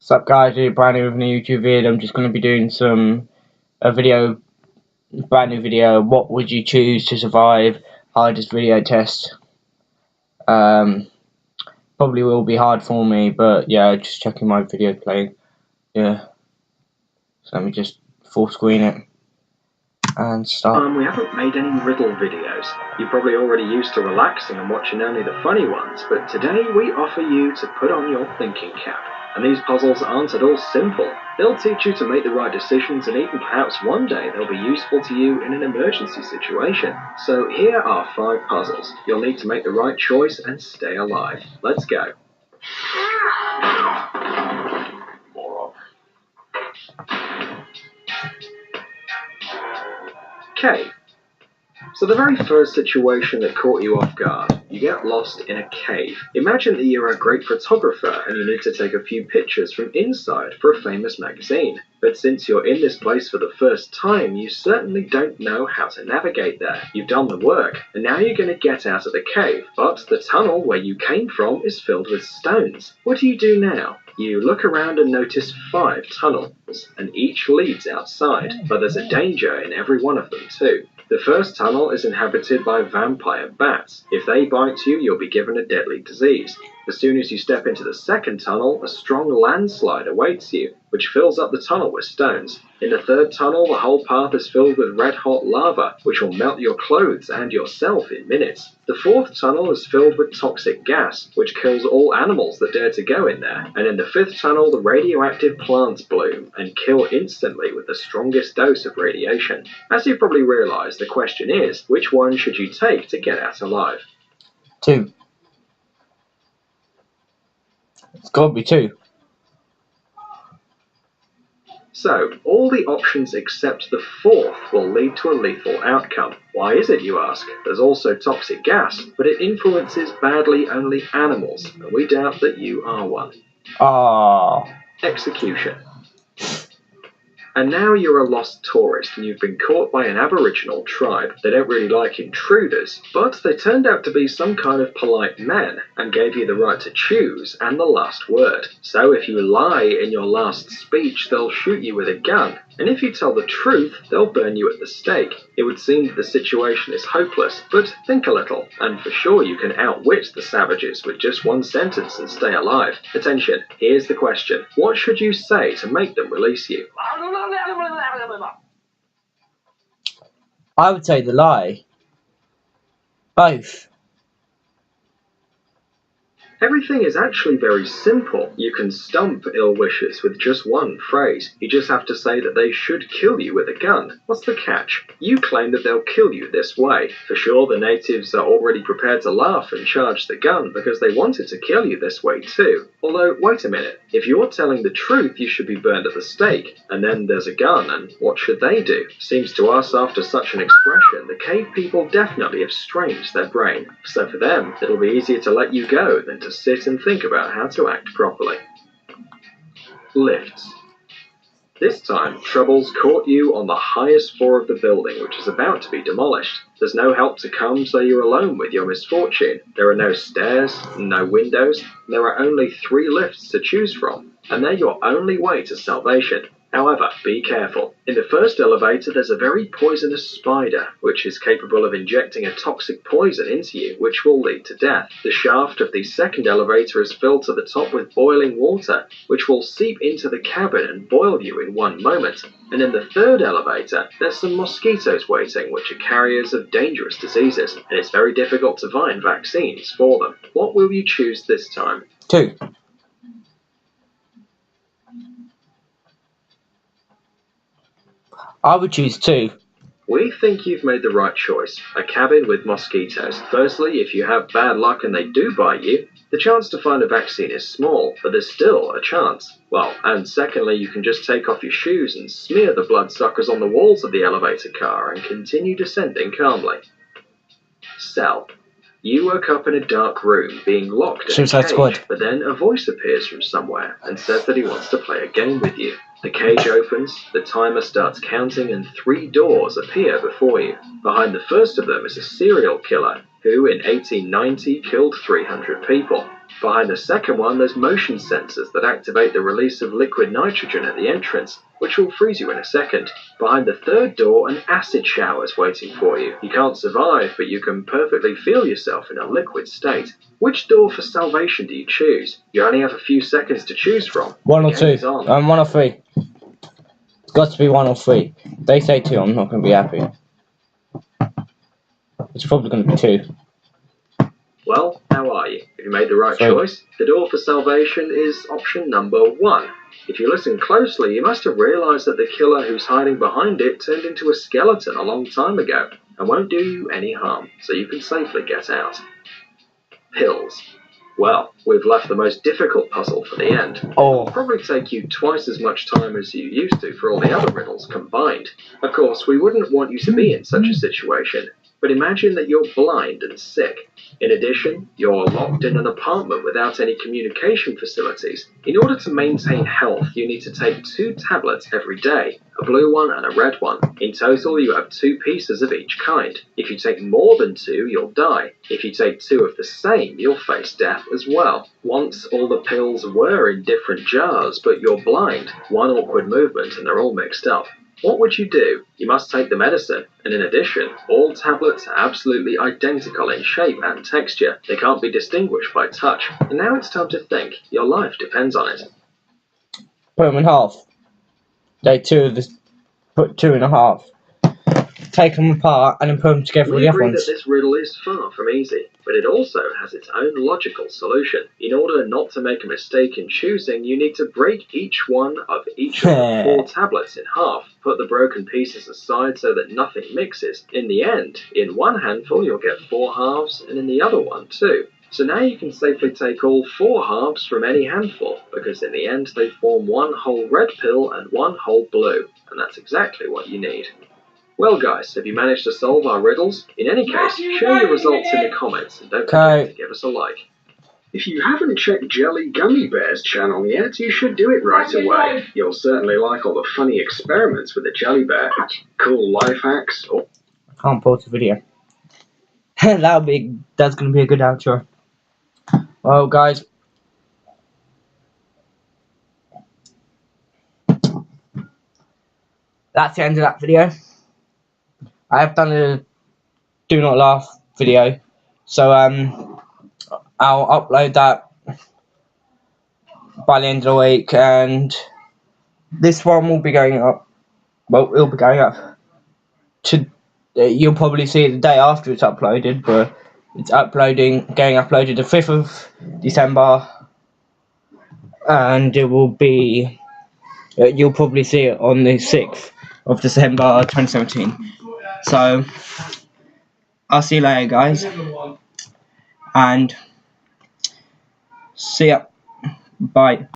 What's up guys, we're brand new with a new YouTube video. I'm just going to be doing brand new video, what would you choose to survive hardest video test. Probably will be hard for me, but yeah, just checking my video playing. Yeah, so let me just full screen it and start. We haven't made any riddle videos. You're probably already used to relaxing and watching only the funny ones, but today we offer you to put on your thinking cap. And these puzzles aren't at all simple. They'll teach you to make the right decisions, and even perhaps one day they'll be useful to you in an emergency situation. So here are 5 puzzles. You'll need to make the right choice and stay alive. Let's go. Cave. So the very first situation that caught you off guard, you get lost in a cave. Imagine that you're a great photographer and you need to take a few pictures from inside for a famous magazine. But since you're in this place for the first time, you certainly don't know how to navigate there. You've done the work, and now you're going to get out of the cave, but the tunnel where you came from is filled with stones. What do you do now? You look around and notice 5 tunnels, and each leads outside, but there's a danger in every one of them too. The first tunnel is inhabited by vampire bats. If they bite you, you'll be given a deadly disease. As soon as you step into the second tunnel, a strong landslide awaits you, which fills up the tunnel with stones. In the third tunnel, the whole path is filled with red-hot lava, which will melt your clothes and yourself in minutes. The fourth tunnel is filled with toxic gas, which kills all animals that dare to go in there. And in the fifth tunnel, the radioactive plants bloom and kill instantly with the strongest dose of radiation. As you've probably realised, the question is, which one should you take to get out alive? 2. It's got to be 2. So, all the options except the fourth will lead to a lethal outcome. Why is it, you ask? There's also toxic gas, but it influences badly only animals, and we doubt that you are one. Execution. And now you're a lost tourist and you've been caught by an Aboriginal tribe. They don't really like intruders, but they turned out to be some kind of polite men and gave you the right to choose and the last word. So if you lie in your last speech, they'll shoot you with a gun. And if you tell the truth, they'll burn you at the stake. It would seem that the situation is hopeless, but think a little, and for sure you can outwit the savages with just one sentence and stay alive. Attention, here's the question. What should you say to make them release you? I would say the lie. Both. Everything is actually very simple. You can stump ill wishers with just one phrase. You just have to say that they should kill you with a gun. What's the catch? You claim that they'll kill you this way. For sure, the natives are already prepared to laugh and charge the gun because they wanted to kill you this way too. Although, wait a minute. If you're telling the truth, you should be burned at the stake. And then there's a gun, and what should they do? Seems to us, after such an expression, the cave people definitely have strained their brain. So for them, it'll be easier to let you go than to sit and think about how to act properly. Lifts. This time, troubles caught you on the highest floor of the building, which is about to be demolished. There's no help to come, so you're alone with your misfortune. There are no stairs, no windows, and there are only 3 lifts to choose from, and they're your only way to salvation. However, be careful. In the first elevator, there's a very poisonous spider, which is capable of injecting a toxic poison into you, which will lead to death. The shaft of the second elevator is filled to the top with boiling water, which will seep into the cabin and boil you in 1 moment. And in the third elevator, there's some mosquitoes waiting, which are carriers of dangerous diseases, and it's very difficult to find vaccines for them. What will you choose this time? 2. I would choose 2. We think you've made the right choice. A cabin with mosquitoes. Firstly, if you have bad luck and they do bite you, the chance to find a vaccine is small, but there's still a chance. Well, and secondly, you can just take off your shoes and smear the bloodsuckers on the walls of the elevator car and continue descending calmly. Cell. You woke up in a dark room, being locked in a Suicide cage, Squad. but then a voice appears from somewhere and says that he wants to play a game with you. The cage opens, the timer starts counting, and 3 doors appear before you. Behind the first of them is a serial killer who, in 1890, killed 300 people. Behind the second one, there's motion sensors that activate the release of liquid nitrogen at the entrance, which will freeze you in a second. Behind the third door, an acid shower is waiting for you. You can't survive, but you can perfectly feel yourself in a liquid state. Which door for salvation do you choose? You only have a few seconds to choose from. One or two. One or three. It's got to be one or three. If they say two, I'm not going to be happy. It's probably going to be two. Well, how are you? Have you made the right choice? The door for salvation is option number 1. If you listen closely, you must have realised that the killer who's hiding behind it turned into a skeleton a long time ago and won't do you any harm, so you can safely get out. Pills. Well, we've left the most difficult puzzle for the end. It'll probably take you twice as much time as you used to for all the other riddles combined. Of course, we wouldn't want you to be in such a situation, but imagine that you're blind and sick. In addition, you're locked in an apartment without any communication facilities. In order to maintain health, you need to take 2 tablets every day, a blue one and a red one. In total, you have 2 pieces of each kind. If you take more than 2, you'll die. If you take 2 of the same, you'll face death as well. Once all the pills were in different jars, but you're blind. One awkward movement and they're all mixed up. What would you do? You must take the medicine, and in addition, all tablets are absolutely identical in shape and texture. They can't be distinguished by touch. And now it's time to think. Your life depends on it. Put them in half. Put 2 in a half. Take them apart and then put them together with the other ones. We agree that this riddle is far from easy, but it also has its own logical solution. In order not to make a mistake in choosing, you need to break each one of the 4 tablets in half. Put the broken pieces aside so that nothing mixes. In the end, in one handful you'll get 4 halves, and in the other one 2. So now you can safely take all 4 halves from any handful, because in the end they form one whole red pill and one whole blue, and that's exactly what you need. Well guys, have you managed to solve our riddles? In any case, share your results in the comments and don't forget to give us a like. If you haven't checked Jelly Gummy Bear's channel yet, you should do it right away. You'll certainly like all the funny experiments with the Jelly Bear, cool life hacks. I can't pause the video. That's gonna be a good outro. Well guys, that's the end of that video. I have done a do not laugh video, so I'll upload that by the end of the week, and this one will be going up. Well, it'll be going up to. You'll probably see it the day after it's uploaded, but it's getting uploaded the 5th of December, and it will be. You'll probably see it on the 6th of December 2017. So I'll see you later, guys, and see ya. Bye.